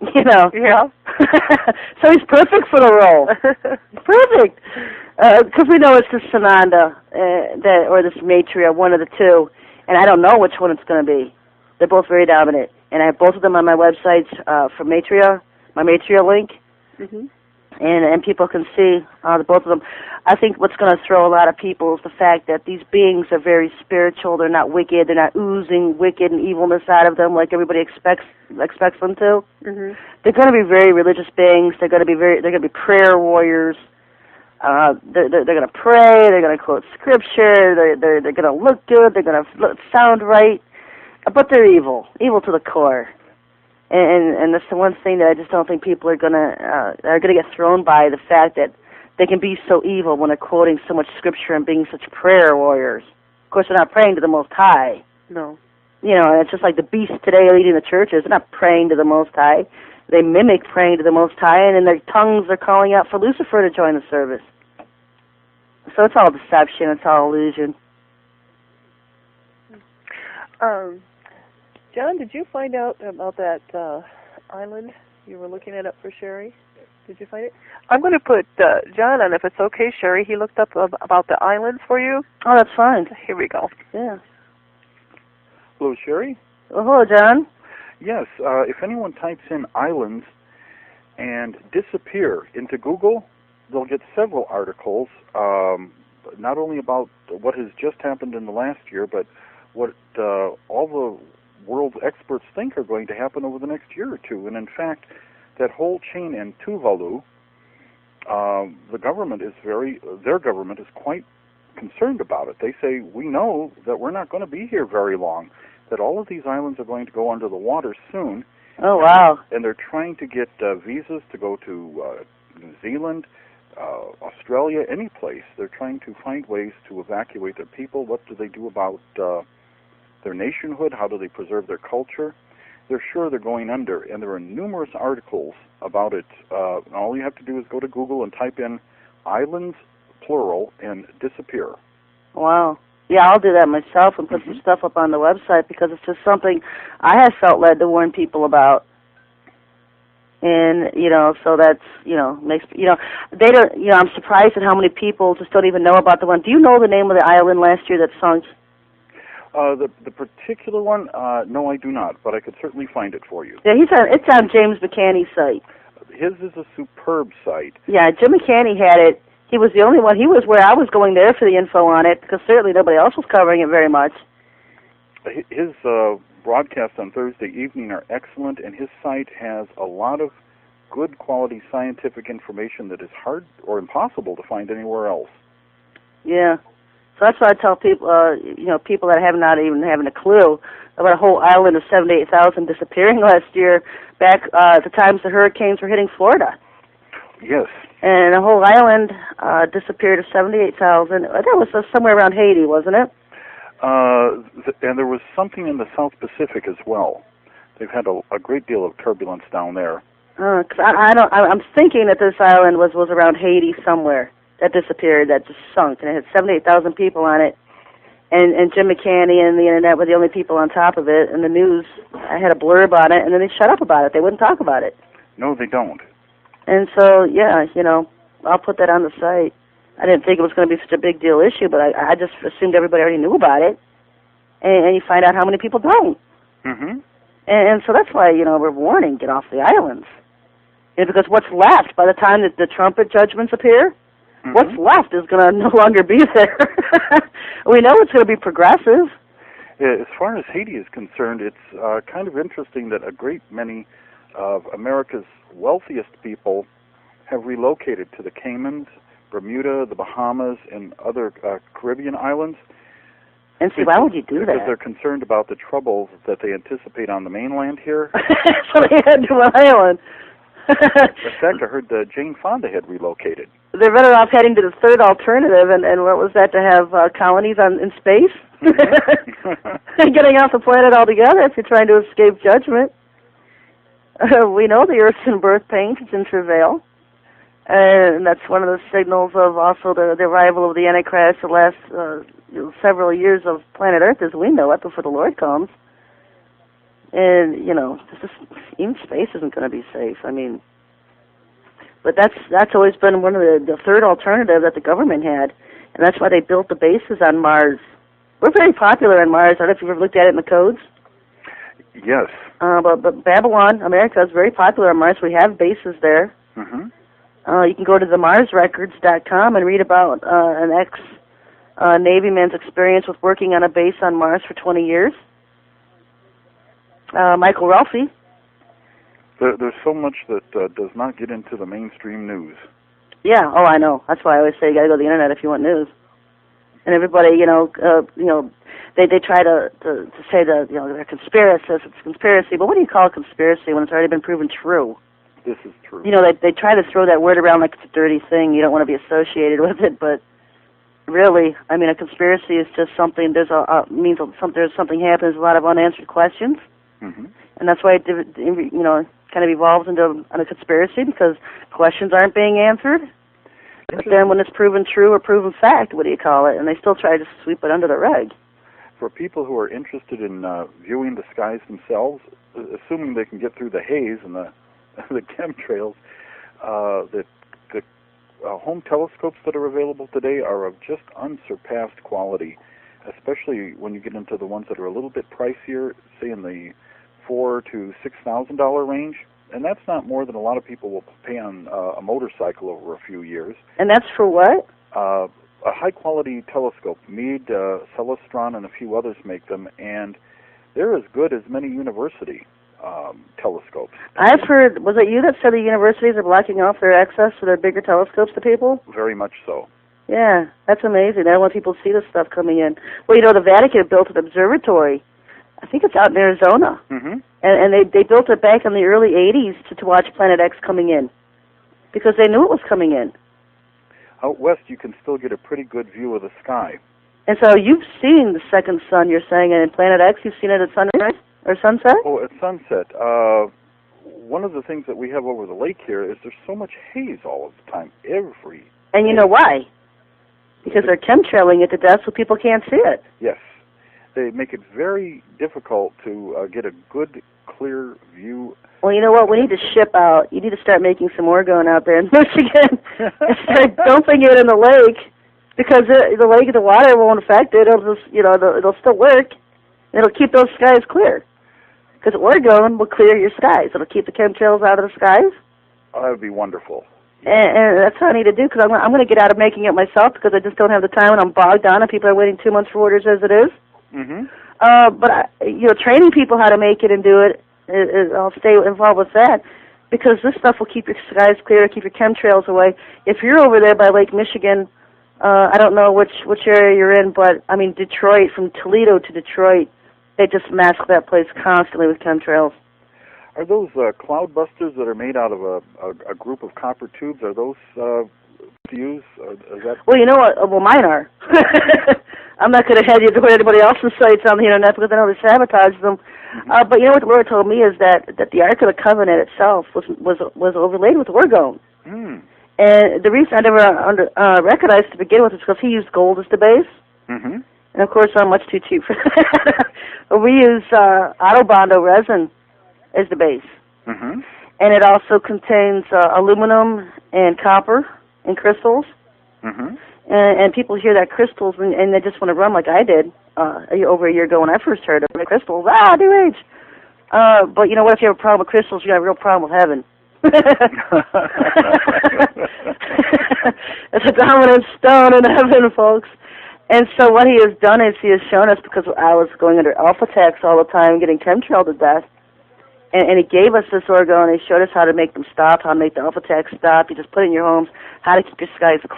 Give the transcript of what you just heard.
You know. Yeah. So he's perfect for the role. Perfect. Because we know it's this Sananda or this Maitreya, one of the two, and I don't know which one it's going to be. They're both very dominant, and I have both of them on my websites for Maitreya, my Maitreya link, and people can see the both of them. I think what's going to throw a lot of people is the fact that these beings are very spiritual. They're not wicked. They're not oozing wicked and evilness out of them like everybody expects them to. They're going to be very religious beings. They're going to be prayer warriors. They're going to pray. They're going to quote scripture. They're going to look good. They're going to sound right. But they're evil to the core. And that's the one thing that I just don't think people are gonna get thrown by, the fact that they can be so evil when they're quoting so much scripture and being such prayer warriors. Of course, they're not praying to the Most High. No. You know, it's just like the beasts today leading the churches. They're not praying to the Most High. They mimic praying to the Most High, and in their tongues they're calling out for Lucifer to join the service. So it's all deception. It's all illusion. John, did you find out about that island you were looking at up for Sherry? Did you find it? I'm going to put John on, if it's okay, Sherry. He looked up about the islands for you. Oh, that's fine. Here we go. Yeah. Hello, Sherry. Oh, hello, John. Yes, if anyone types in islands and disappear into Google, they'll get several articles, not only about what has just happened in the last year, but what all the world's experts think are going to happen over the next year or two. And in fact, that whole chain in Tuvalu, their government is quite concerned about it. They say, we know that we're not going to be here very long, that all of these islands are going to go under the water soon. Oh, wow. And they're trying to get visas to go to New Zealand, Australia, any place. They're trying to find ways to evacuate their people. What do they do about their nationhood? How do they preserve their culture? They're sure they're going under, and there are numerous articles about it. All you have to do is go to Google and type in islands, plural, and disappear. Wow. Yeah, I'll do that myself and put some stuff up on the website, because it's just something I have felt led to warn people about. And, so that's, makes, they don't, I'm surprised at how many people just don't even know about the one. Do you know the name of the island last year that sunk? The particular one, no, I do not, but I could certainly find it for you. Yeah, it's on James McCanney's site. His is a superb site. Yeah, Jim McCanney had it. He was the only one. He was where I was going there for the info on it, because certainly nobody else was covering it very much. His broadcasts on Thursday evening are excellent, and his site has a lot of good quality scientific information that is hard or impossible to find anywhere else. Yeah. So that's why I tell people, people that have not even having a clue about a whole island of 7,000 to 8,000 disappearing last year, back at the times the hurricanes were hitting Florida. Yes. And the whole island disappeared of 78,000. That was somewhere around Haiti, wasn't it? And there was something in the South Pacific as well. They've had a great deal of turbulence down there. Cause I'm thinking that this island was around Haiti somewhere that disappeared, that just sunk, and it had 78,000 people on it. And Jim McCanney and the internet were the only people on top of it, and the news, I had a blurb on it, and then they shut up about it. They wouldn't talk about it. No, they don't. And so, yeah, I'll put that on the site. I didn't think it was going to be such a big deal issue, but I just assumed everybody already knew about it. And you find out how many people don't. Mm-hmm. And so that's why, we're warning, get off the islands. Because what's left, by the time that the trumpet judgments appear, what's left is going to no longer be there. We know it's going to be progressive. As far as Haiti is concerned, it's kind of interesting that a great many of America's wealthiest people have relocated to the Caymans, Bermuda, the Bahamas, and other Caribbean islands. And see, why would you do that? Because they're concerned about the troubles that they anticipate on the mainland here. So they head to an island. In fact, I heard Jane Fonda had relocated. They're better off heading to the third alternative, and what was that, to have colonies in space? Getting off the planet altogether if you're trying to escape judgment. We know the Earth's in birth pains, it's in travail. And that's one of the signals of also the arrival of the Antichrist, the last several years of planet Earth as we know it before the Lord comes. And, even space isn't going to be safe. I mean, but that's always been one of the third alternative that the government had, and that's why they built the bases on Mars. We're very popular on Mars. I don't know if you've ever looked at it in the codes. Yes. But Babylon, America, is very popular on Mars. We have bases there. Mm-hmm. You can go to themarsrecords.com and read about an ex-Navy man's experience with working on a base on Mars for 20 years. Michael Ralphie. There's so much that does not get into the mainstream news. Yeah, I know. That's why I always say you got to go to the internet if you want news. And everybody, they try to say that they're conspiracists. It's conspiracy, but what do you call a conspiracy when it's already been proven true? This is true. They try to throw that word around like it's a dirty thing. You don't want to be associated with it, but really, I mean, a conspiracy is just something. There's something happens. A lot of unanswered questions, and that's why it kind of evolves into a conspiracy because questions aren't being answered. But then when it's proven true or proven fact, what do you call it? And they still try to sweep it under the rug. For people who are interested in viewing the skies themselves, assuming they can get through the haze and the chemtrails, the home telescopes that are available today are of just unsurpassed quality, especially when you get into the ones that are a little bit pricier, say in the $4,000 to $6,000 range. And that's not more than a lot of people will pay on a motorcycle over a few years. And that's for what? A high-quality telescope. Meade, Celestron, and a few others make them, and they're as good as many university telescopes. I've heard, was it you that said the universities are blocking off their access to their bigger telescopes to people? Very much so. Yeah, that's amazing. I don't want people to see this stuff coming in. Well, the Vatican built an observatory. I think it's out in Arizona. Mm-hmm. And they built it back in the early 80s to watch Planet X coming in because they knew it was coming in. Out west, you can still get a pretty good view of the sky. And so you've seen the second sun, you're saying, and in Planet X, you've seen it at sunrise or sunset? Oh, at sunset. One of the things that we have over the lake here is there's so much haze all of the time, And you know why? Because they're chemtrailing it to death so people can't see it. Yes. They make it very difficult to get a good, clear view. Well, you know what? We need to ship out. You need to start making some orgone out there in Michigan and start dumping it in the lake because the water won't affect it. It'll just, it'll still work. It'll keep those skies clear because orgone will clear your skies. It'll keep the chemtrails out of the skies. Oh, that would be wonderful. And that's what I need to do because I'm going to get out of making it myself because I just don't have the time and I'm bogged down and people are waiting 2 months for orders as it is. Mm-hmm. But training people how to make it and do it, I'll stay involved with that because this stuff will keep your skies clear, keep your chemtrails away. If you're over there by Lake Michigan, I don't know which area you're in, but I mean Detroit, from Toledo to Detroit, they just mask that place constantly with chemtrails. Are those cloud busters that are made out of a group of copper tubes? Are those to use? Is that? Well, you know what? Well, mine are. I'm not going to head you to anybody else's sites on the internet because I know they sabotage them. Mm-hmm. But you know what the Lord told me is that the Ark of the Covenant itself was overlaid with orgone. Mm. And the reason I never recognized to begin with is because he used gold as the base. Mm-hmm. And of course, I'm much too cheap for that. We use Autobondo resin as the base. Mm-hmm. And it also contains aluminum and copper and crystals. Mm-hmm. And people hear that crystals and they just want to run like I did over a year ago when I first heard of crystals. New age. But you know what? If you have a problem with crystals, you got a real problem with heaven. It's a dominant stone in heaven, folks. And so what he has done is he has shown us, because I was going under alpha tax all the time, getting chemtrailed to death, and he gave us this orgone, and he showed us how to make them stop, how to make the alpha tax stop. You just put it in your homes, how to keep your skies clear.